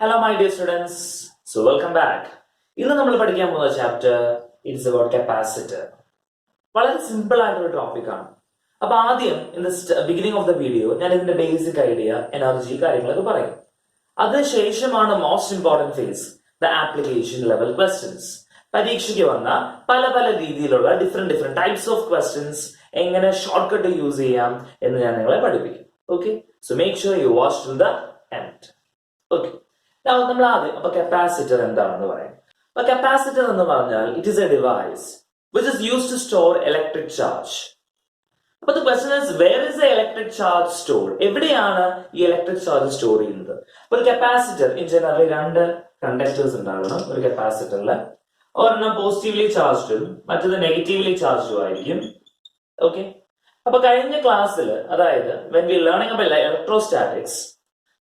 Hello my dear students, so welcome back. ഇന്ന് നമ്മൾ പഠിക്കാൻ പോകുന്ന ചാപ്റ്റർ ഇറ്റ്സ് അബൌട്ട് കപ്പാസിറ്റർ. വളരെ സിമ്പിൾ ആയിട്ടുള്ള ടോപ്പിക്കാണ്. അപ്പൊ ആദ്യം in the beginning of the video ഞാൻ ഇതിന്റെ ബേസിക് ഐഡിയ, എനർജി കാര്യങ്ങളൊക്കെ പറയും. അതിനുശേഷമാണ് most important phase the application level questions. പരീക്ഷയ്ക്ക് വന്ന പല പല രീതിയിലുള്ള ഡിഫറെന്റ് ടൈപ്സ് ഓഫ് ക്വസ്റ്റ്യൻസ് എങ്ങനെ ഷോർട്ട് കട്ട് യൂസ് ചെയ്യാം എന്ന് ഞാൻ നിങ്ങളെ പഠിപ്പിക്കും. Okay, so make sure you watch till the end. Okay, നമ്മൾ ആദ്യം അപ്പൊ കപ്പാസിറ്റർ എന്താണെന്ന് പറയാം. അപ്പൊ കപ്പാസിറ്റർ എന്ന് പറഞ്ഞാൽ it is a device which is used to store electric charge. അപ്പൊ the question is where is the electric charge store? എവിടെയാണ് ഈ ഇലക്ട്രിക് ചാർജ് സ്റ്റോർ ചെയ്യുന്നത്? ഒരു കപ്പാസിറ്റർ ഇൻ ജനറൽ രണ്ട് കണ്ടക്ടേഴ്സ് ഉണ്ടാകണം ഒരു കപ്പാസിറ്ററിൽ. ഒരെണ്ണം പോസിറ്റീവ്ലി ചാർജ്ഡും മറ്റത് നെഗറ്റീവ്ലി ചാർജും ആയിരിക്കും. ഓക്കെ, അപ്പൊ കഴിഞ്ഞ ക്ലാസ്സിൽ, അതായത് when we learning about electrostatics,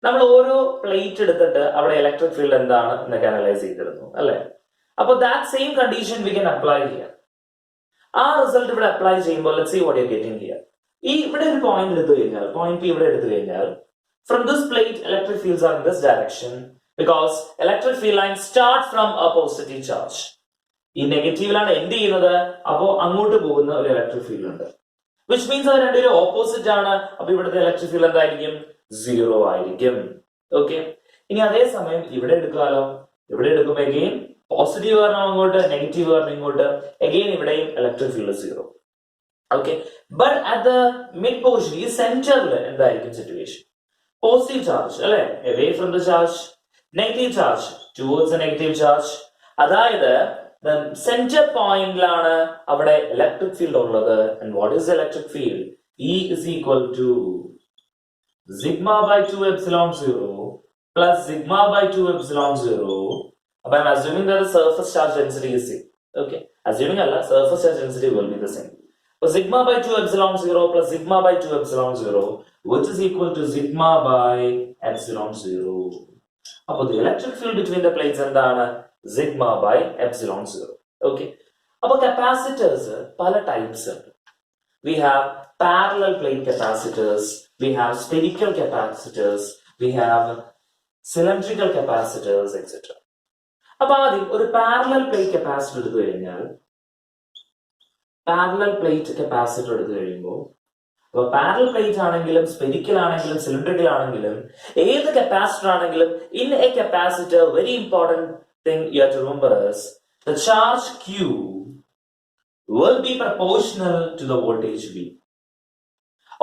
നമ്മൾ ഓരോ പ്ലേറ്റ് എടുത്തിട്ട് അവിടെ ഇലക്ട്രിക് ഫീൽഡ് എന്താണ് എന്നൊക്കെ അനലൈസ് ചെയ്തിരുന്നു അല്ലെ? അപ്പൊ that same condition we can apply here. ആ റിസൾട്ട് ഇവിടെ അപ്ലൈ ചെയ്യുമ്പോൾ let's see what you are getting here. ഈ ഇവിടെ ഒരു പോയിന്റ് എടുത്തു കഴിഞ്ഞാൽ, പോയിന്റ് പി ഇവിടെ എടുത്തു കഴിഞ്ഞാൽ, from this plate electric fields are in this direction because electric field line start from A positive charge. ഈ നെഗറ്റീവിലാണ് എൻഡ് ചെയ്യുന്നത്, അപ്പോ അങ്ങോട്ട് പോകുന്ന ഒരു ഇലക്ട്രിക് ഫീൽഡ് ഉണ്ട്, വിച്ച് മീൻസ് അത് രണ്ടുപേരും ഓപ്പോസിറ്റ് ആണ്. അപ്പൊ ഇവിടുത്തെ ഇലക്ട്രിക് ഫീൽഡ് എന്തായിരിക്കും? സീറോ ആയിരിക്കും. ഓക്കെ, ഇനി അതേസമയം ഇവിടെ എടുക്കാലോ. ഇവിടെ എടുക്കുമ്പോൾ അഗെയിൻ പോസിറ്റീവ് കാരണം അങ്ങോട്ട്, നെഗറ്റീവ് കാരണം ഇങ്ങോട്ട്, അഗെയിൻ ഇവിടെയും electric field zero. Okay, but at the mid portion, ഈ സെന്ററിൽ എന്തായിരിക്കും സിറ്റുവേഷൻ? പോസിറ്റീവ് ചാർജ് അല്ലെ, away from the charge, negative charge towards the negative charge. അതായത് സെന്റർ പോയിന്റിലാണ് അവിടെ ഇലക്ട്രിക് ഫീൽഡ് ഉള്ളത്. And what is electric field? E is equal to sigma by 2 epsilon 0 plus sigma by 2 epsilon 0. But I'm assuming that the surface charge density is same. Okay, assuming Allah, surface charge density will be the same. So sigma by 2 epsilon 0 plus sigma by 2 epsilon 0, which is equal to sigma by epsilon 0. Now the electric field between the plates endana sigma by epsilon 0. Okay, now capacitors pala types. We have parallel plate capacitors, we have spherical capacitors, we have cylindrical capacitors, etc. അപ്പൊ ആദ്യം ഒരു parallel plate capacitor എടുത്തു കഴിഞ്ഞാൽ, parallel plate capacitor എടുത്തു കഴിയുമ്പോൾ, അപ്പൊ parallel plate ആണെങ്കിലും spherical ആണെങ്കിലും സിലിണ്ടറിക്കൽ ആണെങ്കിലും ഏത് കപ്പാസിറ്റർ ആണെങ്കിലും, in a capacitor very important thing you have to remember is the charge Q will be proportional to the voltage V.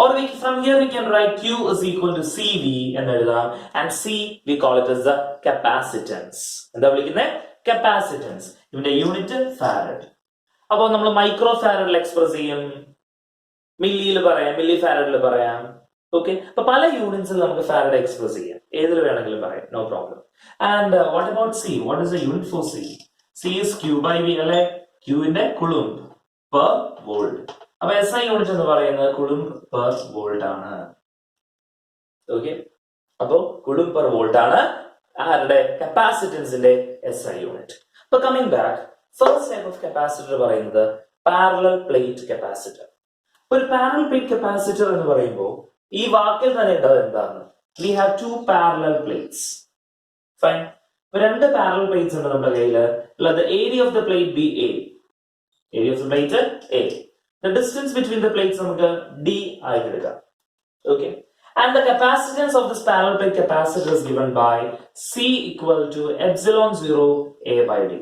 Or from here we can write Q is equal to CV and C we call it as the capacitance. എന്താ വിളിക്കുന്നത്? Capacitance. ഇതിന്റെ unit farad. അപ്പോൾ നമ്മൾ micro ഫാരഡിൽ express ചെയ്യും, മില്ലിയിൽ പറയാം, milli ഫാരഡിൽ പറയാം. Okay, അപ്പൊ പല യൂണിറ്റ്സിൽ നമുക്ക് ഫാരഡ് എക്സ്പ്രസ് ചെയ്യാം, ഏതിൽ വേണമെങ്കിലും പറയാം, no problem. And what about C? What is the unit for C? C is Q by V അല്ലെ? Qന്റെ കുളുംബ് പെർ വോൾട്ട്. അപ്പൊ SI യൂണിറ്റ് എന്ന് പറയുന്നത് കുളുംബ് പെർ വോൾട്ട് ആണ്. ഓക്കെ, അപ്പൊ കുളുംബ് പെർ വോൾട്ട് ആണ് ആരുടെ? കപ്പാസിറ്റൻസിന്റെ SI യൂണിറ്റ്. അപ്പൊ coming back, first type of capacitor പറയുന്നത് പാരലൽ പ്ലേറ്റ് കപ്പാസിറ്റർ. ഒരു പാരലൽ പ്ലേറ്റ് കപ്പാസിറ്റർ എന്ന് പറയുമ്പോൾ ഈ വാക്കിൽ തന്നെ ഉള്ളത് എന്താണ്? We have to parallel plates. Fine, രണ്ട് പാരലൽ പ്ലേറ്റ്സ് ഉണ്ട് നമ്മുടെ കയ്യിൽ. The area of the plate B A. Area of the plate A. The distance between the plates നമുക്ക് D ആയിട്ട് എടുക്കാം. Okay, and the capacitance of this parallel plate capacitor is given by C equal to epsilon 0 A by D.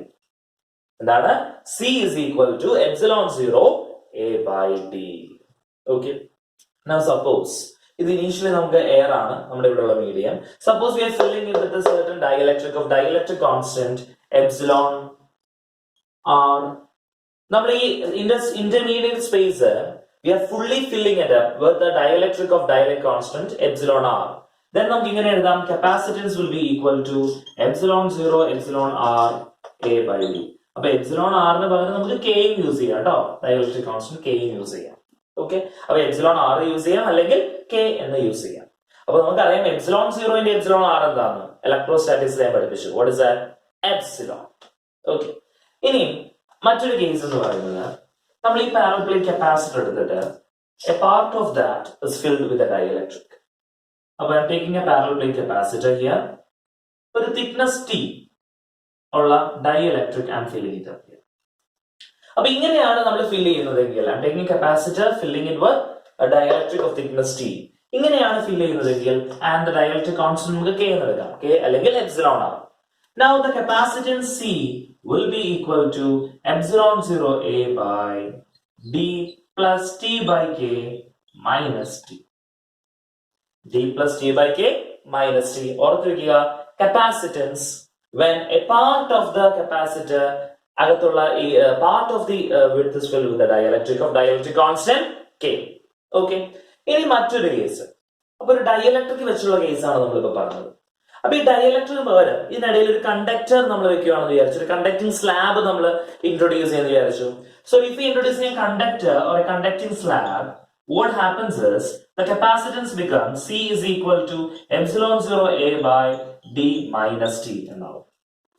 എന്താണ്? C is equal to epsilon 0 A by D. Okay, now suppose ഇത് initially നമുക്ക് air ആണ് നമ്മുടെ ഇവിടെയുള്ള medium. Suppose we are filling it with a certain dielectric constant epsilon R. നമ്മൾ ഈ intermediate space we are fully filling it up with the dielectric constant epsilon R. Then നമുക്ക് ഇങ്ങനെ എഴുതാം, capacitance will be equal to epsilon 0 epsilon R A by D. അപ്പൊ epsilon R ന് പകരം നമുക്ക് K use ചെയ്യാം കേട്ടോ, dielectric constant K യൂസ് ചെയ്യാം. ഓക്കെ, അപ്പൊ epsilon R യൂസ് ചെയ്യാം അല്ലെങ്കിൽ K എന്ന് യൂസ് ചെയ്യാം. അപ്പൊ നമുക്കറിയാം epsilon 0 ന്റെ epsilon R എന്താണ്? ഇലക്ട്രോസ്റ്റാറ്റിക്സ് ഞാൻ പഠിപ്പിച്ചു. What is that? Epsilon. Okay, ഇനി മറ്റൊരു കേസ് എന്ന് പറയുന്നത്, നമ്മൾ ഈ പാരലൽ പ്ലേറ്റ് കപ്പാസിറ്റർ എടുത്തിട്ട് a part of that is filled with a dielectric. അപ്പൊ I'm taking a parallel plate capacitor here. ഒരു തിക്നെസ് T ഉള്ള ഡൈഇലക്ട്രിക് ആം ഫിൽ ചെയ്തത്. അപ്പൊ ഇങ്ങനെയാണ് നമ്മൾ ഫിൽ ചെയ്യുന്നതെങ്കിൽ I'm taking capacitor, filling it with a dielectric of thickness T. ഇങ്ങനെയാണ് ഫിൽ ചെയ്യുന്നതെങ്കിൽ and the dielectric constant നമുക്ക് K എന്ന് എടുക്കാം. K അല്ലെങ്കിൽ epsilon ആണ്. Now the capacitance C will be equal to epsilon 0A by D plus T by K minus T. D plus T by K minus T. ഓർത്ത് വെക്കുക, capacitance, when a part of the capacitor അകത്തുള്ള ഈ part of the width is filled with the dielectric constant K. Okay. ഇനി മറ്റൊരു case. അപ്പൊ ഒരു dielectric വെച്ചുള്ള കേസാണ് നമ്മളിപ്പോ പറഞ്ഞത്. അപ്പൊ ഈ ഡൈഇലക്ട്രിക് പകരം ഇതിനിടയിൽ ഒരു കണ്ടക്ടർ നമ്മൾ വെക്കുകയാണെന്ന് വിചാരിച്ചു, ഒരു കണ്ടക്ടിങ് സ്ലാബ് നമ്മൾ ഇൻട്രൊഡ്യൂസ് ചെയ്യുന്ന വിചാരിച്ചു. So if we introduce a conductor or a conducting slab, what happens is the capacitance becomes C is equal to epsilon 0A by D minus T എന്നാവും.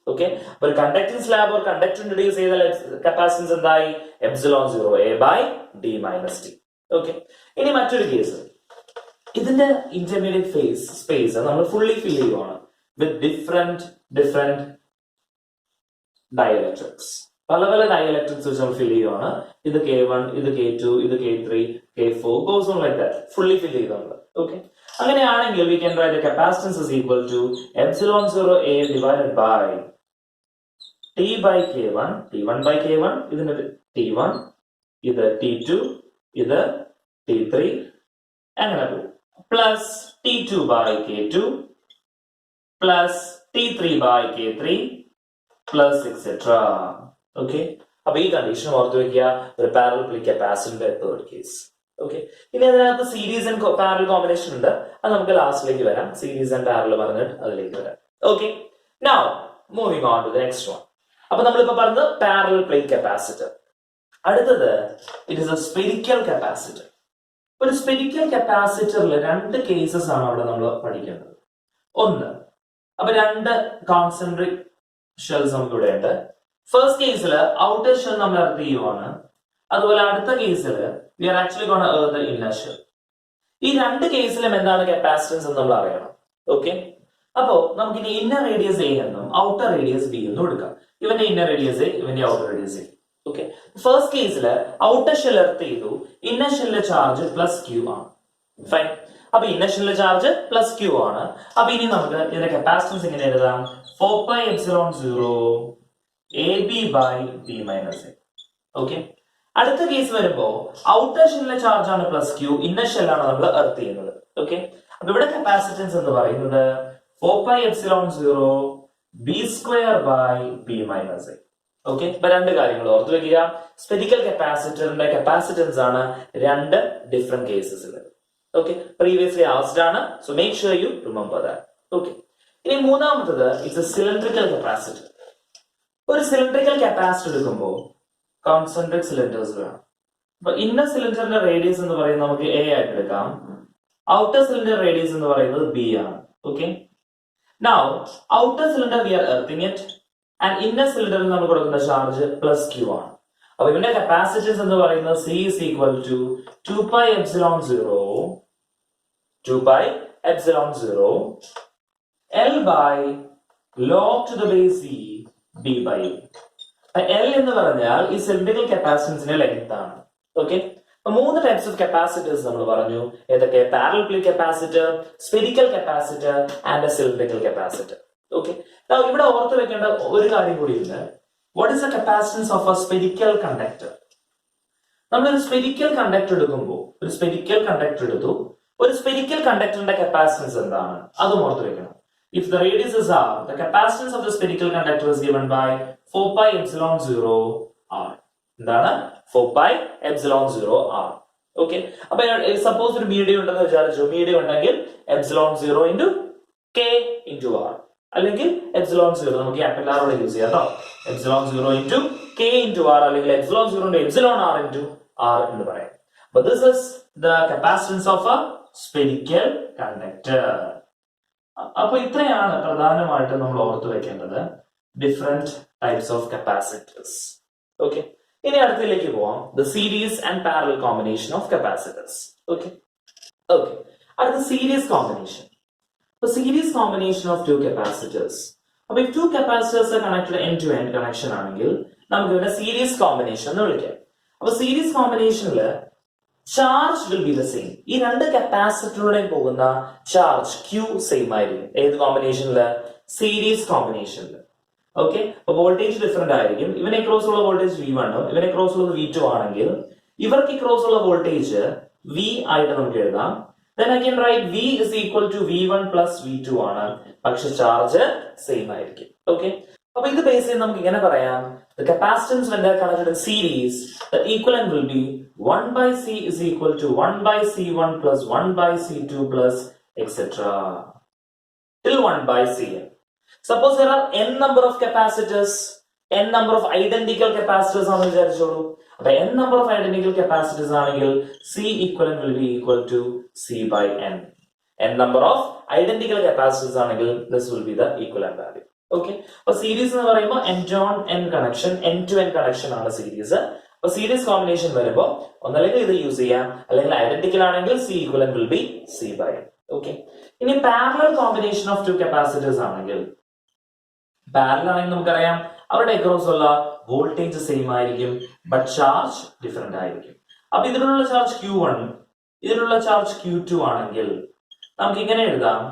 Okay, but conducting slab or conductor introduce ചെയ്താൽ capacitance എന്തായി? epsilon 0A by D minus T. Okay, ഇനി മറ്റൊരു case, ഇതിന്റെ intermediate face space നമ്മൾ fully ഫിൽ ചെയ്യുവാണ് വിത്ത് different dielectrics. പല പല ഡൈഇലക്ട്രിക്സ് വെച്ച് നമ്മൾ ഫിൽ ചെയ്യുവാണ്. ഇത് K1, ഇത് K2, ഇത് K3, K4, goes on like that. Fully fill ചെയ്തുകൊണ്ട്. ഓക്കെ, അങ്ങനെയാണെങ്കിൽ we can write the capacitance is equal to epsilon 0A divided by T by K1, T1 by K1, ഇതിന് T1, ഇത് T2, ഇത് T3, അങ്ങനെ പോകും. Plus T2 by K2 plus T3 by K3 plus etc. Okay, അപ്പൊ ഈ condition ഓർത്ത് വെക്കുക ഒരു പാരലൽ പ്ലേറ്റ് കപ്പാസിറ്ററിന്റെ തേർഡ് കേസ്. ഓക്കെ, ഇനി അതിനകത്ത് സീരീസ് ആൻഡ് പാരലൽ കോമ്പിനേഷൻ ഉണ്ട്, അത് നമുക്ക് ലാസ്റ്റിലേക്ക് വരാം. സീരീസ് ആൻഡ് പാരലൽ പറഞ്ഞിട്ട് അതിലേക്ക് വരാം. Okay, now moving on to the next one. അപ്പൊ നമ്മളിപ്പോ പറഞ്ഞത് പാരലൽ പ്ലേറ്റ് കപ്പാസിറ്റർ. അടുത്തത് it is a spherical capacitor. ഒരു സ്പെരിക്കൽ കപ്പാസിറ്ററിൽ രണ്ട് കേസസ് ആണ് അവിടെ നമ്മൾ പഠിക്കേണ്ടത്. ഒന്ന്, അപ്പൊ രണ്ട് കോൺസെൻട്രിക് ഷെൽസ് നമുക്ക് ഇവിടെ ഉണ്ട്. ഫസ്റ്റ് കേസിൽ ഔട്ടർ ഷെൽ നമ്മൾ എർത്ത് ചെയ്യുവാണ്. അതുപോലെ അടുത്ത കേസിൽ we are actually gonna earth the inner shell. ഈ രണ്ട് കേസിലും എന്താണ് കപ്പാസിറ്റൻസ് എന്ന് നമ്മൾ അറിയണം. ഓക്കെ, അപ്പോ നമുക്ക് ഇനി ഇന്നർ റേഡിയസ് എ എന്നും ഔട്ടർ റേഡിയസ് ബി എന്നും എടുക്കാം. ഇവന്റെ ഇന്നർ റേഡിയസ് എ, ഇവന്റെ outer radius A. Okay, first കേസിൽ ഔട്ടർ ഷെൽ എർത്ത് ചെയ്തു, ഇന്നർ ഷെല്ലിലെ ചാർജ് പ്ലസ് ക്യൂ ആണ്. ഫൈൻ, അപ്പൊ ഇന്നർ ഷെല്ലിലെ ചാർജ് പ്ലസ് ക്യൂ ആണ്. അപ്പൊ ഇനി നമുക്ക് ഇതിന്റെ കപ്പാസിറ്റൻസ് എങ്ങനെ എഴുതാം? 4 pi epsilon 0 AB by B minus A. Okay, അടുത്ത കേസ് വരുമ്പോ ഔട്ടർ ഷെല്ലിലെ ചാർജ് ആണ് പ്ലസ് ക്യൂ, ഇന്നർ ഷെല്ലാണ് നമ്മൾ എർത്ത് ചെയ്യുന്നത്. ഓക്കെ, അപ്പൊ ഇവിടെ കപ്പാസിറ്റൻസ് എന്ന് പറയുന്നത് 4 pi epsilon 0 B square by B minus A. Okay, ഇപ്പൊ രണ്ട് കാര്യങ്ങൾ ഓർത്ത് വെക്കുക. സ്പെരിക്കൽ കപ്പാസിറ്ററിന്റെ കപ്പാസിറ്റൻസ് ആണ് രണ്ട് ഡിഫറെന്റ് കേസസിൽ. ഓക്കെ, പ്രീവിയസ്ലി ആസ്ക്ഡ് ആണ്, so make sure you remember that. Okay, ഇനി മൂന്നാമത്തത് ഇറ്റ്സ് എ സിലിണ്ടറിക്കൽ കപ്പാസിറ്റർ. ഒരു സിലിണ്ടറിക്കൽ കപ്പാസിറ്റർ എടുക്കുമ്പോൾ കോൺസെൻട്രിക് സിലിണ്ടേഴ്സ് വേണം. അപ്പൊ ഇന്നർ സിലിണ്ടറിന്റെ റേഡിയസ് എന്ന് പറയുന്നത് നമുക്ക് A ആയിട്ട് എടുക്കാം. ഔട്ടർ സിലിണ്ടർ റേഡിയസ് എന്ന് പറയുന്നത് B ആണ്. Okay, now outer cylinder we are earthing it and inner സിലിണ്ടറിൽ നമ്മൾ കൊടുക്കുന്ന ചാർജ് പ്ലസ് ക്യൂ ആണ്. അപ്പൊ ഇതിന്റെ കപ്പാസിറ്റൻസ് എന്ന് പറയുന്നത് C is equal to 2 pi epsilon 0 L by log to the base E B by A. L എന്ന് പറഞ്ഞാൽ ഈ സിലിണ്ടറിക്കൽ കപ്പാസിറ്റൻസിന്റെ ലെങ്ത് ആണ്. ഓക്കെ, മൂന്ന് ടൈപ്സ് ഓഫ് കപ്പാസിറ്റേഴ്സ് നമ്മൾ പറഞ്ഞു. ഏതൊക്കെ? Parallel plate capacitor, spherical capacitor and cylindrical capacitor. Okay, ഇവിടെ ഓർത്ത് വെക്കേണ്ട ഒരു കാര്യം കൂടി ഉണ്ട്. What is the capacitance of A spherical conductor? നമ്മളൊരു സ്പെരിക്കൽ കണ്ടക്ടർ എടുക്കുമ്പോൾ, ഒരു സ്പെരിക്കൽ കണ്ടക്ടർ എടുത്തു, ഒരു സ്പെരിക്കൽ കണ്ടക്ടറിന്റെ കപ്പാസിറ്റൻസ് എന്താണ് അതും ഓർത്ത് വെക്കണം. If the radius is r, the capacitance of the spherical conductor is given by 4 pi epsilon 0 r. എന്താണ്? 4 pi epsilon 0 r. Okay, അപ്പൊ സപ്പോസ് ഒരു മീഡിയം ഉണ്ടെന്ന് വിചാരിച്ചു. മീഡിയം ഉണ്ടെങ്കിൽ epsilon 0 into k into r, അല്ലെങ്കിൽ epsilon 0 നമുക്ക് ക്യാപിറ്റൽ r ഓടെ use ചെയ്യാം കേട്ടോ. epsilon 0 into k into r, അല്ലെങ്കിൽ epsilon 0 into epsilon r into r എന്ന് പറയാം. But this is the capacitance of a spherical conductor. അപ്പൊ ഇത്രയാണ് പ്രധാനമായിട്ട് നമ്മൾ ഓർത്ത് വെക്കേണ്ടത് different types of capacitors. Okay, ഇനി അടുത്തതിലേക്ക് പോവാം. The series and parallel combination of capacitors. Okay, അടുത്ത series combination. Series combination of two capacitors. അപ്പൊ if two capacitors are connected end to end connection ആണെങ്കിൽ നമുക്ക് ഇവിടെ സീരീസ് കോമ്പിനേഷൻ എന്ന് വിളിക്കാം. അപ്പൊ സീരീസ് കോമ്പിനേഷനില് charge will be the same. ഈ രണ്ട് കപ്പാസിറ്ററിലൂടെയും പോകുന്ന ചാർജ് ക്യൂ സെയിം ആയിരിക്കും. ഏത് കോമ്പിനേഷനില്? സീരീസ് കോമ്പിനേഷനിൽ. ഓക്കെ, അപ്പൊ വോൾട്ടേജ് ഡിഫറെന്റ് ആയിരിക്കും. ഇവനെ ക്രോസ് ഉള്ള വോൾട്ടേജ് V1 ഇവനെ ക്രോസ് ഉള്ളത് V2 ആണെങ്കിൽ ഇവർക്ക് ക്രോസ് ഉള്ള വോൾട്ടേജ് V ആയിട്ട് നമുക്ക് എഴുതാം. Then I can write V is equal to V1 plus V2 ആണ്. പക്ഷെ ചാർജ് സെയിം ആയിരിക്കും. ഓക്കെ, അപ്പൊ ഇത് ബേസ് ചെയ്ത് നമുക്ക് ഇങ്ങനെ പറയാം, the capacitance when they are connected in series, the equivalent will be 1 by C is equal to 1 by C1 plus 1 by C2 plus etc. till 1 by Cn. Suppose there are n number of capacitors, n number of identical capacitors ആണെന്ന് വിചാരിച്ചോളൂ. അപ്പൊ n number of identical capacitors ആണെങ്കിൽ C equivalent will be equal to C by n. n number of identical capacitors ആണെങ്കിൽ this will be the equivalent value. Okay, അപ്പൊ series എന്ന് പറയുമ്പോൾ n to n connection, n to n connection ആണ് series. അപ്പൊ series combination വരുമ്പോൾ ഒന്നല്ലെങ്കിൽ ഇത് use ചെയ്യാം, അല്ലെങ്കിൽ ഐഡന്റിക്കൽ ആണെങ്കിൽ C equivalent will be C by n. Okay, ഇനി parallel combination of two capacitors ആണെങ്കിൽ, പാരലൽ ആണെങ്കിൽ നമുക്കറിയാം അവരുടെ അക്രോസ് ഉള്ള വോൾട്ടേജ് സെയിം ആയിരിക്കും, ബട്ട് ചാർജ് ഡിഫറെന്റ് ആയിരിക്കും. അപ്പൊ ഇതിലുള്ള ചാർജ് Q1, ഇതിലുള്ള ചാർജ് Q2 ആണെങ്കിൽ നമുക്ക് ഇങ്ങനെ എഴുതാം,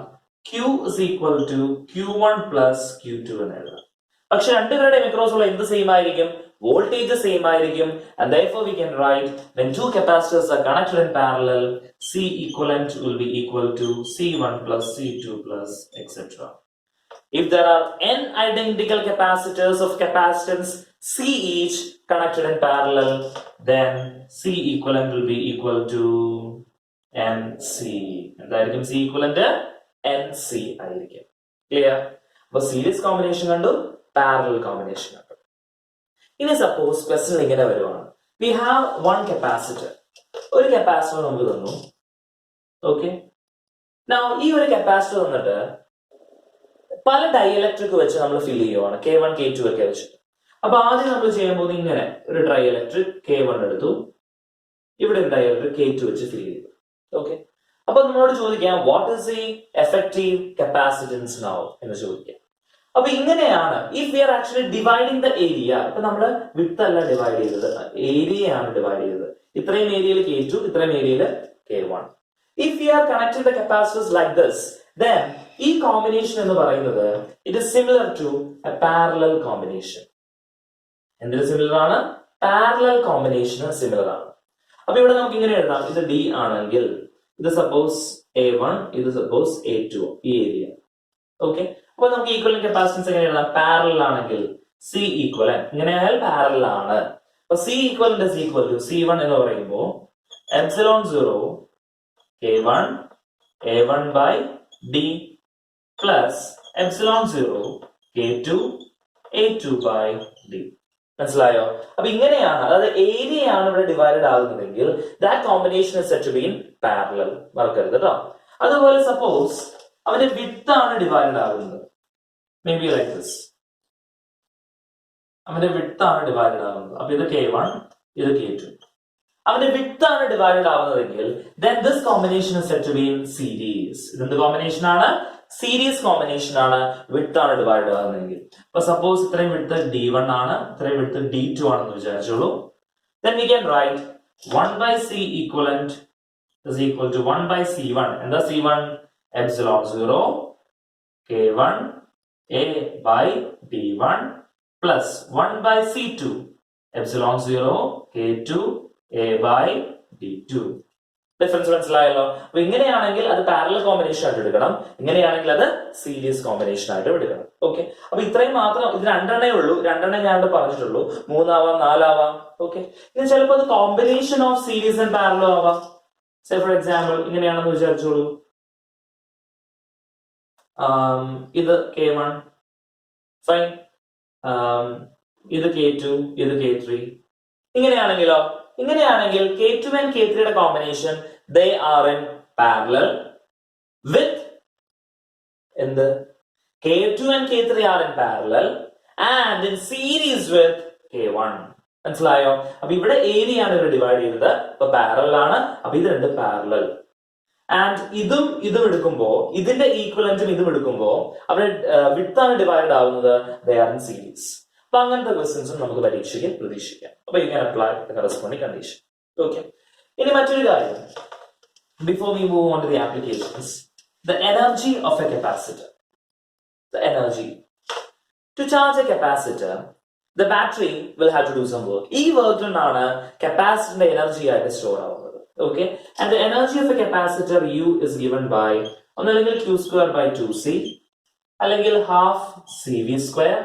Q is equal to Q1 plus Q2 എന്ന് എഴുതാം. പക്ഷെ രണ്ടുപേരുടെ അക്രോസ് ഉള്ള എന്ത് സെയിം ആയിരിക്കും? വോൾട്ടേജ് സെയിം ആയിരിക്കും. And therefore we can write when two capacitors are connected in parallel, C equivalent will be equal to C1 plus C2 plus etc. If there are n identical capacitors of capacitance C each connected in parallel, then C equivalent will be equal to NC. എന്തായിരിക്കും C equivalent? NC ആയിരിക്കും. Clear? അപ്പൊ series combination കണ്ടു, parallel combination കണ്ടു. ഇനി suppose question ഇങ്ങനെ വരുവാണ്, we have one capacitor. ഒരു capacitor നമുക്ക് തന്നു. ഓക്കെ, now ഈ ഒരു കപ്പാസിറ്റർ തന്നിട്ട് പല ഡൈഇലക്ട്രിക് വെച്ച് നമ്മൾ ഫിൽ ചെയ്യുവാണ്, K1 K2 ഒക്കെ വെച്ച്. അപ്പൊ ആദ്യം നമ്മൾ ചെയ്യാൻ പോകുന്നത് ഇങ്ങനെ ഒരു ഡൈഇലക്ട്രിക് K1 എടുത്തു, ഇവിടെ ഒരു ഡൈഇലക്ട്രിക് K2 വെച്ച് ഫിൽ ചെയ്തു. ഓക്കെ, അപ്പൊ നമ്മളോട് ചോദിക്കാം what is the effective capacitance now എന്ന് ചോദിക്കാം. അപ്പൊ ഇങ്ങനെയാണ്, if we are actually dividing the area, ഇപ്പൊ നമ്മള് വിഡ്ത്ത് അല്ല ഡിവൈഡ് ചെയ്തത്, ഏരിയയാണ് ഡിവൈഡ് ചെയ്തത്. ഇത്രയും ഏരിയയിൽ K2, ഇത്രയും ഏരിയയിൽ K1. If we are connecting the capacitors like this, then ഈ കോമ്പിനേഷൻ എന്ന് പറയുന്നത് it is similar to a parallel combination. എന്തിന് സിമിലർ ആണ്? പാരലൽ കോമ്പിനേഷന് സിമിലർ ആണ്. അപ്പൊ ഇവിടെ നമുക്ക് ഇങ്ങനെ എഴുതാം, ഇത് D ആണെങ്കിൽ ഇത് സപ്പോസ് A1, ഇത് സപ്പോസ് A2, ഈ ഏരിയ. ഓക്കെ, അപ്പൊ നമുക്ക് ഈക്വലന്റ് കപ്പാസിറ്റൻസ് എങ്ങനെ എഴുതാം? പാരലൽ ആണെങ്കിൽ C ഈക്വലന്റ്, ഇങ്ങനെയായാൽ പാരലൽ ആണ്. അപ്പൊ C equivalent is equal to C1 എന്ന് പറയുമ്പോൾ epsilon 0 K1 A1 by D plus epsilon 0 K2 A2 by D. മനസ്സിലായോ? അപ്പൊ ഇങ്ങനെയാണ്, അതായത് ഏരിയ ആണ് ഇവിടെ ഡിവൈഡഡ് ആകുന്നതെങ്കിൽ that combination is said to be in parallel. മറക്കരുത് കേട്ടോ. അതുപോലെ സപ്പോസ് അവന്റെ വിഡ്ത്ത് ആണ് ഡിവൈഡഡ് ആകുന്നത്, മേ ബി ലൈക്ക് ദിസ്, അവന്റെ വിഡ്ത്ത് ആണ് ഡിവൈഡഡ് ആകുന്നത്. അപ്പൊ ഇത് K1, ഇത് K2. അവന്റെ വിഡ്ത്ത് ആണ് ഡിവൈഡഡ് ആവുന്നതെങ്കിൽ then this combination is said to be in series. ഇതെന്ത് കോമ്പിനേഷൻ ആണ്? സീരീസ് കോമ്പിനേഷൻ ആണ്. വിഡ്ത്ത് ആണ് ഡിവൈഡ് ആകുന്നതെങ്കിൽ. അപ്പൊ സപ്പോസ് ഇത്രയും വിഡ്ത്ത് D1 ആണ്, ഇത്രയും വിഡ്ത്ത് D2 ആണെന്ന് വിചാരിച്ചോളൂ. then we can write 1 by C equivalent is equal to 1 by C1. എന്താ C1? epsilon 0 K1 A by D1 plus 1 by C2 epsilon 0 K2 A by D2. Difference മനസ്സിലായല്ലോ? അപ്പൊ ഇങ്ങനെയാണെങ്കിൽ അത് parallel combination ആയിട്ട് എടുക്കണം, ഇങ്ങനെയാണെങ്കിൽ അത് സീരീസ് കോമ്പിനേഷൻ ആയിട്ട് എടുക്കണം. ഓക്കെ, അപ്പൊ ഇത്രയും മാത്രം, ഇത് രണ്ടെണ്ണേ ഉള്ളൂ, രണ്ടെണ്ണേ ഞാൻ പറഞ്ഞിട്ടുള്ളൂ. 3 ആവാം, 4 ആവാം. ഓക്കെ, ഇനി ചിലപ്പോൾ അത് combination of series and parallel ആവാം. സേ ഫോർ എക്സാമ്പിൾ ഇങ്ങനെയാണെന്ന് വിചാരിച്ചോളൂ, ഇത് K1 ഫൈൻ, ഇത് K2, ഇത് K3. ഇങ്ങനെയാണെങ്കിലോ? ഇങ്ങനെയാണെങ്കിൽ K2 and K3 യുടെ combination they are in parallel with എന്ത്? K2 and K3 are in parallel and in series with K1. മനസ്സിലായോ? അപ്പൊ ഇവിടെ ഏരിയ ആണ് ഇവിടെ ഡിവൈഡ് ചെയ്തത്, അപ്പൊ പാരലൽ ആണ്. അപ്പൊ ഇത് രണ്ട് പാരലൽ ആൻഡ് ഇതും എടുക്കുമ്പോൾ ഇതിന്റെ ഈക്വലന്റും ഇതും എടുക്കുമ്പോൾ അവിടെ വിഡ്ത്ത് ആണ് ഡിവൈഡ് ആവുന്നത്, ദേ ആർ ഇൻ സീരീസ്. അപ്പൊ അങ്ങനത്തെ ക്വസ്റ്റ്യൻസും നമുക്ക് പരീക്ഷയ്ക്ക് പ്രതീക്ഷിക്കാം. അപ്പൊ you can apply the corresponding condition. Okay, ഇനി മറ്റൊരു കാര്യം, before we move on to the applications, the energy of a capacitor. The energy to charge a capacitor, the battery will have to do some work. ഈ work കൊണ്ടാണ് കപ്പാസിറ്ററിന്റെ energy ആയിട്ട് store ആവുന്നത്. Okay, and the energy of a capacitor U is given by ഒന്നല്ലെങ്കിൽ Q square by 2C, അല്ലെങ്കിൽ half CV square,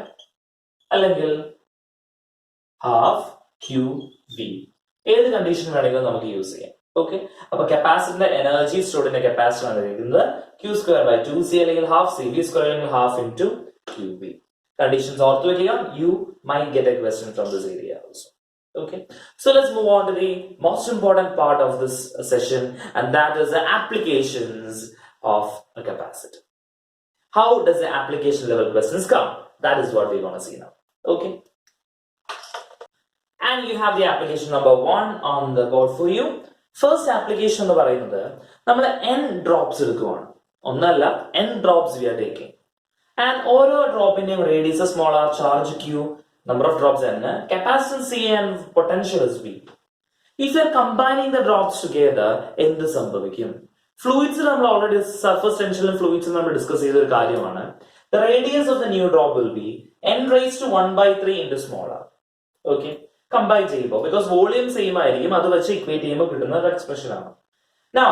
അല്ലെങ്കിൽ half QV. ഏത് condition വേണമെങ്കിലും നമുക്ക് യൂസ് ചെയ്യാം. ഓക്കെ, അപ്പൊ കപ്പാസിറ്ററിന്റെ energy stored in a capacitor ആണ് ഇരിക്കുന്നത് Q square by 2C അല്ലെങ്കിൽ half CV square അല്ലെങ്കിൽ half into QV. Conditions ഓർത്ത് വെക്കുക. You might get a question from this area also. Okay, so let's move on to the most important part of this session, and that is the applications of a capacitor. How does the application level questions come? That is what we're going to see now. Okay, and you have the application number 1 on the board for you. First application എന്ന് പറയുന്നത് നമ്മൾ n drops എടുക്കുകയാണ്. ഒന്നല്ല, n drops we are taking, and ഓരോ ഡ്രോപ്പിന്റെയും radius small r, charge q, number of drops n, capacitance c and potential is v. If you are combining the drops together, എന്ത് സംഭവിക്കും? Fluids നമ്മൾ already surface ടെൻഷനിലും fluids നമ്മൾ discuss ചെയ്ത ഒരു കാര്യമാണ്. The radius of the new drop will be n raised to 1/3 into small r. Okay, combine ചെയ്യുമ്പോൾ, because volume same ആയിരിക്കും, അത് വെച്ച് ഇക്വേറ്റ് ചെയ്യുമ്പോൾ കിട്ടുന്ന ഒരു എക്സ്പ്രഷൻ ആണ്. Now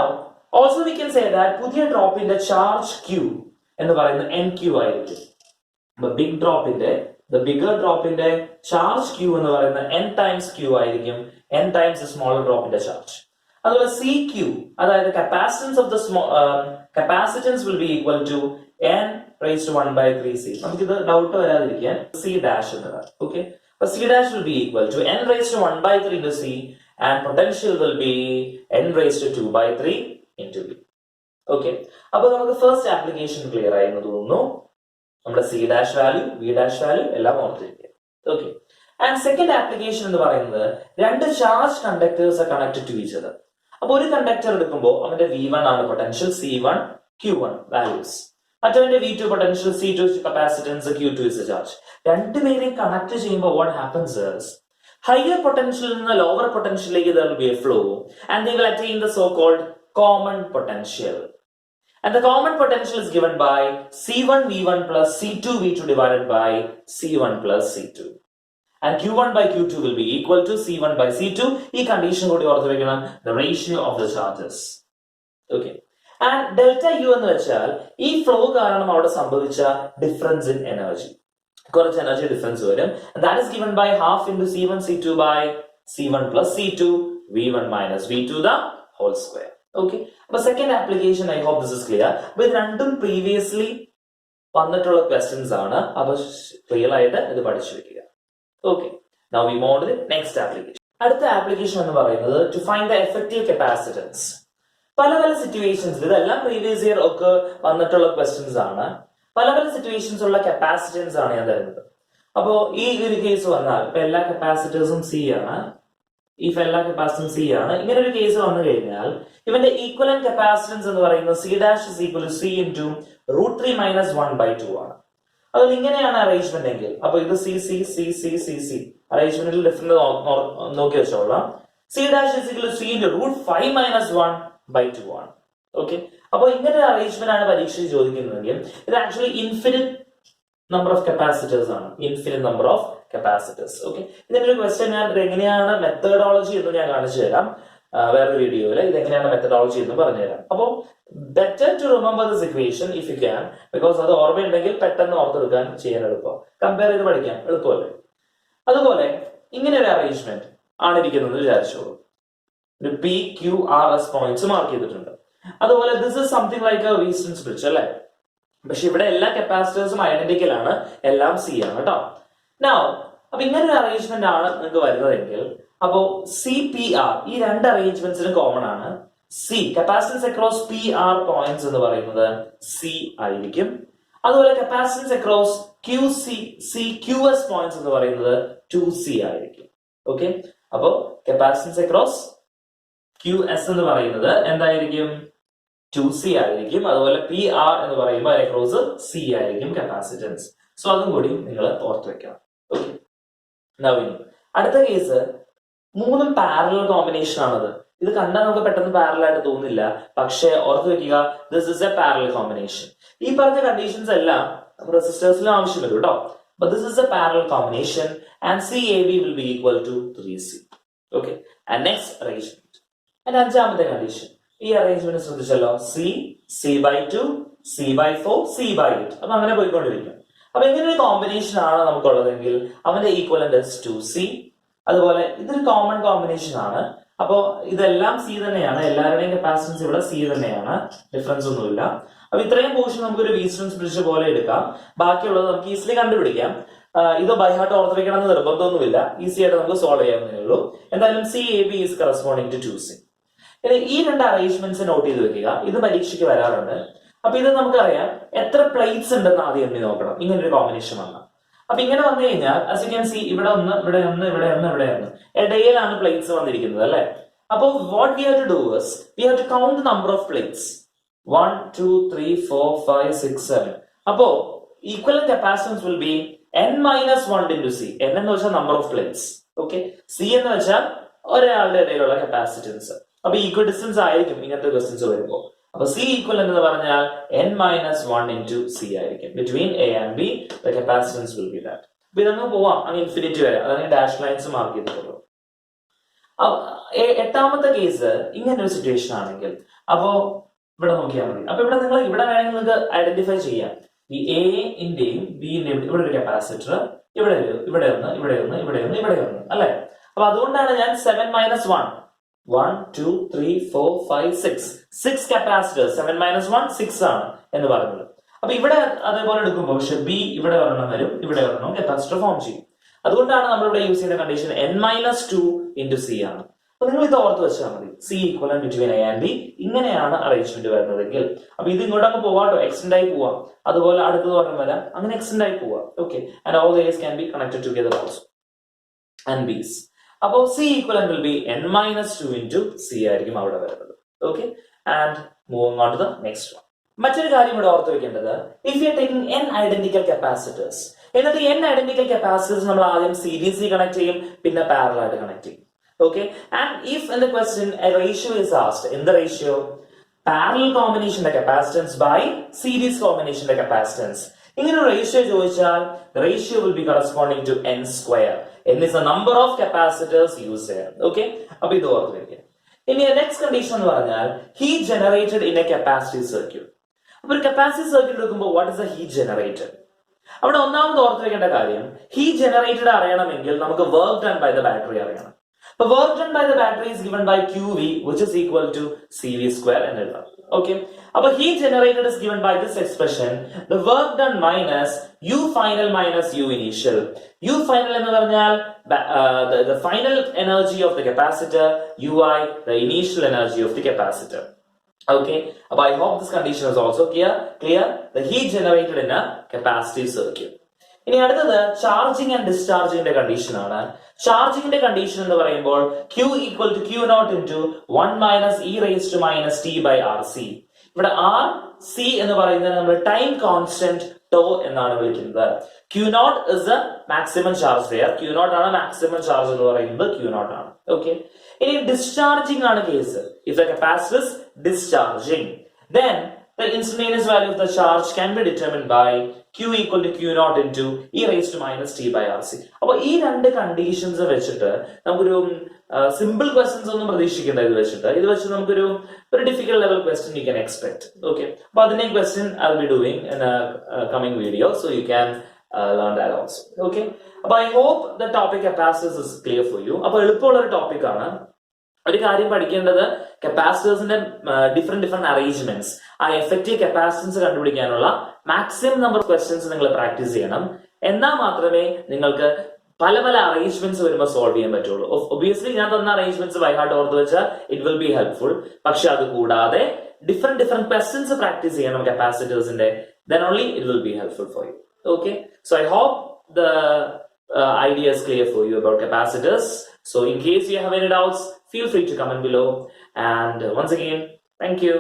also we can say that പുതിയ ഡ്രോപ്പിന്റെ ചാർജ് q എന്ന് പറയുന്നത് nq ആയിരിക്കും. ബിഗ് ഡ്രോപ്പിന്റെ the bigger ഡ്രോപ്പിന്റെ ചാർജ് q എന്ന് പറയുന്നത് n times q ആയിരിക്കും, n times the smaller ഡ്രോപ്പിന്റെ ചാർജ്. അതുപോലെ cq, അതായത് capacitance of the capacitance will be equal to n raised to 1/3c. നമുക്കിത് ഡൗട്ട് വരാതിരിക്കാൻ c dash എന്നതാണ്. Okay, but c dash will be equal to n raised to 1/3 into c, and potential will be n raised to 2/3 into v. Okay, അപ്പോൾ നമുക്ക് first application clear ആയി എന്ന് തോന്നുന്നു. നമ്മുടെ c dash value, v dash value എല്ലാം ഓർത്തിരിക്കുക. Okay, and second application എന്ന് പറയുന്നത് രണ്ട് charge conductors are connected to each other. അപ്പൊ ഒരു കണ്ടക്ടർ എടുക്കുമ്പോൾ അവന്റെ v1 ആണ് പൊട്ടൻഷ്യൽ, c1 q1 വാല്യൂസ്, മറ്റവന്റെ v2 potential, c2 capacitance, q2 is the charge. രണ്ടുപേരെയും കണക്ട് ചെയ്യുമ്പോൾ what happens is higher potential നിന്ന് lower potentialലേക്ക് there will be a flow, and they will attain the so called common potential, and the common potential is given by c1 v1 plus c2 v2 divided by c1 plus c2, and q1 by q2 will be equal to c1 by c2. ഈ condition കൂടി ഓർത്ത് വെക്കണം, the ratio of the charges. Okay, and delta u എന്ന് വെച്ചാൽ ഈ flow കാരണം അവിടെ സംഭവിച്ച ഡിഫറൻസ് ഇൻ എനർജി, കുറച്ച് എനർജി ഡിഫറൻസ് വരും, and that is given by half into c1 c2 by c1 plus c2 v1 minus v2 the whole square. Okay, അപ്പൊ second application, I hope this is clear. അപ്പൊ ഇത് രണ്ടും previously വന്നിട്ടുള്ള questions ആണ്, അപ്പൊ clear ആയിട്ട് ഇത് പഠിച്ചു വെക്കുക. Okay, now we move on to the next application. അടുത്ത ആപ്ലിക്കേഷൻ എന്ന് പറയുന്നത് to find the effective capacitance. പല പല സിറ്റുവേഷൻസ്, ഇതെല്ലാം പ്രീവിയസ് ഇയർ ഒക്കെ വന്നിട്ടുള്ള ക്വസ്റ്റ്യൻസ് ആണ്. പല പല സിറ്റുവേഷൻസ് ഉള്ള കപ്പാസിറ്റൻസ് ആണ് ഞാൻ തരുന്നത്. അപ്പോ ഈ ഒരു കേസ് വന്നാൽ ഇപ്പൊ എല്ലാ കപ്പാസിറ്റേഴ്സും സി ആണ്, ഇഫ് എല്ലാ കപ്പാസിറ്റൻസ് സി ആണ്, ഇങ്ങനെ ഒരു കേസ് വന്നു കഴിഞ്ഞാൽ ഇവന്റെ ഈക്വലന്റ് കപ്പാസിറ്റൻസ് എന്ന് പറയുന്നത് C dash is equal to C into √3 minus 1/2 ആണ്. അതുപോലെ ഇങ്ങനെയാണ് അറേഞ്ച്മെന്റ് എങ്കിൽ, അപ്പൊ ഇത് C C C C C C അറേഞ്ച്മെന്റിൽ ഡിഫറൻറ്റ് നോക്കി വെച്ചോളാം. C dash is equal to C into √5 minus 1/2 ആണ്. ഓക്കെ, അപ്പൊ ഇങ്ങനെ ഒരു അറേഞ്ച്മെന്റ് ആണ് പരീക്ഷയിൽ ചോദിക്കുന്നതെങ്കിൽ ഇത് actually infinite number of capacitors ആണ്, infinite number of capacitors. Okay, ഇതിന്റെ ഒരു ക്വസ്റ്റ്യൻ ഞാൻ എങ്ങനെയാണ് മെത്തഡോളജി എന്ന് ഞാൻ കാണിച്ചു തരാം വേറൊരു വീഡിയോയിൽ, ഇത് എങ്ങനെയാണ് മെത്തഡോളജി എന്ന് പറഞ്ഞുതരാം. അപ്പോൾ better to remember this equation if you can, because അത് ഓർമ്മയുണ്ടെങ്കിൽ പെട്ടെന്ന് ഓർത്തെടുക്കാൻ ചെയ്യാൻ എളുപ്പം, കമ്പയർ ചെയ്ത് പഠിക്കാൻ എളുപ്പമല്ലേ. അതുപോലെ ഇങ്ങനെ ഒരു അറേഞ്ച്മെന്റ് ആണ് ഇരിക്കുന്നത് വിചാരിച്ചോളൂ, ഒരു P Q R S points mark ചെയ്തിട്ടുണ്ട്. അതുപോലെ this is something like a Wheatstone's bridge അല്ലേ, പക്ഷെ ഇവിടെ എല്ലാ കപ്പാസിറ്റേഴ്സും ഐഡന്റിക്കൽ ആണ്, എല്ലാം സി ആണ് കേട്ടോ. നൗ അപ്പൊ ഇങ്ങനെ ഒരു അറേഞ്ച്മെന്റ് ആണ് നിങ്ങൾക്ക് വരുന്നതെങ്കിൽ, അപ്പോ സി പി ആർ ഈ രണ്ട് അറേഞ്ച്മെന്റ്സിനും കോമൺ ആണ്. C capacitance across P R points എന്ന് പറയുന്നത് സി ആയിരിക്കും. അതുപോലെ capacitance across Q C C Q S points എന്ന് പറയുന്നത് 2c ആയിരിക്കും. ഓക്കെ, അപ്പോ കപ്പാസിറ്റൻസ് അക്രോസ് ക്യു എസ് എന്ന് പറയുന്നത് എന്തായിരിക്കും? 2C ആയിരിക്കും. അതുപോലെ PR എന്ന് പറയുമ്പോൾ അക്രോസ് C ആയിരിക്കും കപ്പാസിറ്റൻസ്. സോ അതും കൂടി നിങ്ങൾ ഓർത്ത് വെക്കണം. ഓക്കെ, അടുത്ത കേസ് മൂന്നും പാരലൽ കോമ്പിനേഷൻ ആണത്. ഇത് കണ്ടാൽ നമുക്ക് പെട്ടെന്ന് പാരലൽ ആയിട്ട് തോന്നില്ല, പക്ഷെ ഓർത്ത് വെക്കുക, this is A parallel combination. ഈ പറഞ്ഞ കണ്ടീഷൻസ് എല്ലാം റെസിസ്റ്റേഴ്സിലും ആവശ്യം വരും കേട്ടോ. But this is a parallel combination and CAB will be equal to 3C. Okay, and next arrangement. And അഞ്ചാമത്തെ കണ്ടീഷൻ, ഈ അറേഞ്ച്മെന്റ് ശ്രദ്ധിച്ചല്ലോ, C/2, C/4, C/8. അപ്പൊ അങ്ങനെ പോയിക്കൊണ്ടിരിക്കും. അപ്പൊ ഇങ്ങനെ ഒരു കോമ്പിനേഷൻ ആണ് നമുക്കുള്ളതെങ്കിൽ അവന്റെ ഈക്വലന്റ് 2C. അതുപോലെ ഇതൊരു കോമൺ കോമ്പിനേഷൻ ആണ്. അപ്പോ ഇതെല്ലാം C തന്നെയാണ്, എല്ലാവരുടെയും കപ്പാസിറ്റൻസ് ഇവിടെ C തന്നെയാണ്, ഡിഫറൻസ് ഒന്നുമില്ല. അപ്പൊ ഇത്രയും പോർഷൻ നമുക്കൊരു വീസ്റ്റൺസ് ബ്രിഡ്ജ് പോലെ എടുക്കാം. ബാക്കിയുള്ളത് നമുക്ക് ഈസിലി കണ്ടുപിടിക്കാം. ഇത് ബൈ ഹാർട്ട് ഓർത്ത് വെക്കണം എന്ന് നിർബന്ധമൊന്നുമില്ല, ഈസി ആയിട്ട് നമുക്ക് സോൾവ് ചെയ്യാവുന്നേ ഉള്ളൂ. എന്തായാലും CAB is corresponding to 2C. ഇനി ഈ രണ്ട് അറേഞ്ച്മെന്റ്സ് നോട്ട് ചെയ്ത് വെക്കുക, ഇത് പരീക്ഷയ്ക്ക് വരാറുണ്ട്. അപ്പൊ ഇത് നമുക്കറിയാം എത്ര പ്ലേറ്റ്സ് ഉണ്ടെന്ന് ആദ്യം എണ്ണി നോക്കണം ഇങ്ങനെ ഒരു കോമ്പിനേഷൻ വന്നാൽ. അപ്പൊ ഇങ്ങനെ വന്നു കഴിഞ്ഞാൽ as you can see ഇവിടെ ഒന്ന്, ഇവിടെ ഒന്ന്, ഇവിടെ ഒന്ന്, ഇവിടെ ഒന്ന്, ഇടയിലാണ് പ്ലേറ്റ്സ് വന്നിരിക്കുന്നത് അല്ലെ. അപ്പൊ what we have to do is we have to count the number of plates. 1, 2, 3, 4, 5, 6, 7. അപ്പോ equivalent capacitance will be n-1 into C. n എന്ന് വെച്ചാൽ number of plates. Okay, C എന്ന് വെച്ചാൽ ഒരാളുടെ ഇടയിലുള്ള കപ്പാസിറ്റൻസ്. അപ്പൊ ഈക്വൽ ഡിസ്റ്റൻസ് ആയിരിക്കും ഇങ്ങനത്തെ ക്വസ്റ്റ്യൻസ് വരുമ്പോൾ. അപ്പൊ C equivalent എന്ന് പറഞ്ഞാൽ n-1 into C ആയിരിക്കും. Between A and B the capacitance will be that. അപ്പൊ ഇതങ്ങ് പോവാം അങ്ങ് ഇൻഫിനിറ്റി വരെ, അതാണ് ഡാഷ് ലൈൻസ് മാർക്ക് ചെയ്തിട്ടുള്ളൂ. എട്ടാമത്തെ കേസ് ഇങ്ങനെ ഒരു സിറ്റുവേഷൻ ആണെങ്കിൽ അപ്പോ ഇവിടെ നോക്കിയാൽ മതി. അപ്പൊ ഇവിടെ നിങ്ങൾ ഇവിടെ വേണമെങ്കിൽ നിങ്ങൾക്ക് ഐഡന്റിഫൈ ചെയ്യാം. ഈ A-ന്റെയും B-ന്റെയും ഇവിടെ ഒരു കപ്പാസിറ്റർ, ഇവിടെ ഒന്ന്, ഇവിടെ ഒന്ന്, ഇവിടെ ഒന്ന്, ഇവിടെ ഒന്ന് അല്ലെ. അപ്പൊ അതുകൊണ്ടാണ് ഞാൻ 7-1 1, 2, 3, 4, 5, 6 കപ്പാസിറ്റേഴ്സ്, 7-1 6 ആണ് എന്ന് പറഞ്ഞത്. അപ്പൊ ഇവിടെ അതേപോലെ എടുക്കുമ്പോൾ പക്ഷെ B ഇവിടെ ഒരെണ്ണം വരും, ഇവിടെ ഒരെണ്ണം കപ്പാസിറ്റർ ഫോം ചെയ്യും. അതുകൊണ്ടാണ് നമ്മൾ ഇവിടെ യൂസ് ചെയ്യുന്ന കണ്ടീഷൻ n-2 into C ആണ്. അപ്പൊ നിങ്ങൾ ഇത് ഓർത്ത് വെച്ചാൽ മതി, C equivalent between A and B. ഇങ്ങനെയാണ് അറേഞ്ച്മെന്റ് വരുന്നതെങ്കിൽ അപ്പൊ ഇത് ഇങ്ങോട്ടൊക്കെ പോവാട്ടോ, എക്സ്റ്റെൻഡ് ആയി പോവാം. അതുപോലെ അടുത്തത് പറഞ്ഞ വരാം, അങ്ങനെ എക്സ്റ്റെൻഡ് ആയി പോവാം. Okay, and all the A's can be connected together also and B's. അപ്പോ C equivalent will be n-2 into C ആയിരിക്കും അവിടെ വരുന്നത്. Okay, and moving on to the next one. മറ്റൊരു കാര്യം ഇവിടെ ഓർത്ത് വെക്കേണ്ടത്, if you are taking n identical capacitors, എന്നിട്ട് n ഐഡന്റിക്കൽ കപ്പാസിറ്റേഴ്സ് നമ്മൾ ആദ്യം സീരീസിൽ കണക്ട് ചെയ്യും, പിന്നെ പാരലൽ ആയിട്ട് കണക്ട് ചെയ്യും. Okay, and if in the question a ratio is asked, in the ratio parallel combination the capacitance by series combination the capacitance, ഇങ്ങനെ ഒരു റേഷ്യോ ചോദിച്ചാൽ the ratio will be corresponding to n square. n is the number of capacitors used there. Okay, അപ്പൊ ഇത് ഓർത്ത് വെക്കുക. ഇനി next condition എന്ന് പറഞ്ഞാൽ heat generated in a capacitive circuit. അപ്പൊ ഒരു കപ്പാസിറ്റീവ് സർക്യൂട്ട് എടുക്കുമ്പോൾ what is the heat generated? അവിടെ ഒന്നാമത് ഓർത്ത് വെക്കേണ്ട കാര്യം, heat generated അറിയണമെങ്കിൽ നമുക്ക് work done by the battery അറിയണം. The work done by the battery is given by QV, which is equal to CV square and L. Okay, but heat generated is given by this expression, the work done minus U final minus U initial. U final എന്ന് പറഞ്ഞാൽ the final energy of the capacitor, UI the initial energy of the capacitor. Okay, but I hope this condition is also clear. The heat generated in a capacitive circuit. ഇനി അടുത്തത് charging and ഡിസ്ചാർജിങ്ങിന്റെ condition ആണ്. ചാർജിങ്ങിന്റെ condition എന്ന് പറയുമ്പോൾ Q equal to Q0 into 1 minus e raised to minus t by RC. ഇവിടെ RC എന്ന് പറയുന്നത് നമ്മൾ time constant to എന്നാണ് വിളിക്കുന്നത്. Q0 is the maximum charge there. Q0 ആണ് മാക്സിമം ചാർജ് എന്ന് പറയുന്നത്, Q0 ആണ്. ഓക്കെ, ഇനി ഡിസ്ചാർജിങ് ആണ് case. If the capacitor is discharging, then the instantaneous value of the charge can be determined by Q equal to Q0 into e raised to minus t by RC. അപ്പൊ ഈ രണ്ട് conditions വെച്ചിട്ട് നമുക്കൊരു simple questions ഒന്നും പ്രതീക്ഷിക്കേണ്ട. ഇത് വെച്ച് നമുക്കൊരു difficult level question you can expect. Okay, അപ്പൊ അതിനെ question I will be doing in coming video, so you can learn that also. Okay, അപ്പൊ I hope the topic capacitance is clear for you. അപ്പൊ എളുപ്പമുള്ള ഒരു topic ആണ്. ഒരു കാര്യം പഠിക്കേണ്ടത്, കപ്പാസിറ്റേഴ്സിന്റെ ഡിഫറെന്റ് അറേഞ്ച്മെന്റ്സ്, ആ എഫക്റ്റീവ് കപ്പാസിറ്റൻസ് കണ്ടുപിടിക്കാനുള്ള മാക്സിമം നമ്പർ ക്വസ്റ്റ്യൻസ് നിങ്ങൾ പ്രാക്ടീസ് ചെയ്യണം. എന്നാൽ മാത്രമേ നിങ്ങൾക്ക് പല അറേഞ്ച്മെന്റ്സ് വരുമ്പോൾ സോൾവ് ചെയ്യാൻ പറ്റുള്ളൂ. ഒബിയസ്ലി ഞാൻ തന്ന അറേഞ്ച്മെന്റ്സ് ബൈ ഹാർട്ട് ഓർത്ത് വെച്ചാൽ ഇറ്റ് വിൽ ബി ഹെൽപ്ഫുൾ. പക്ഷെ അത് കൂടാതെ ഡിഫറെന്റ് ക്വസ്റ്റ്യൻസ് പ്രാക്ടീസ് ചെയ്യണം കപ്പാസിറ്റേഴ്സിന്റെ, then only it will be helpful for you. Okay, so I hope the idea is clear for you about capacitors. So in case you have any doubts, feel free to comment below, and once again, thank you.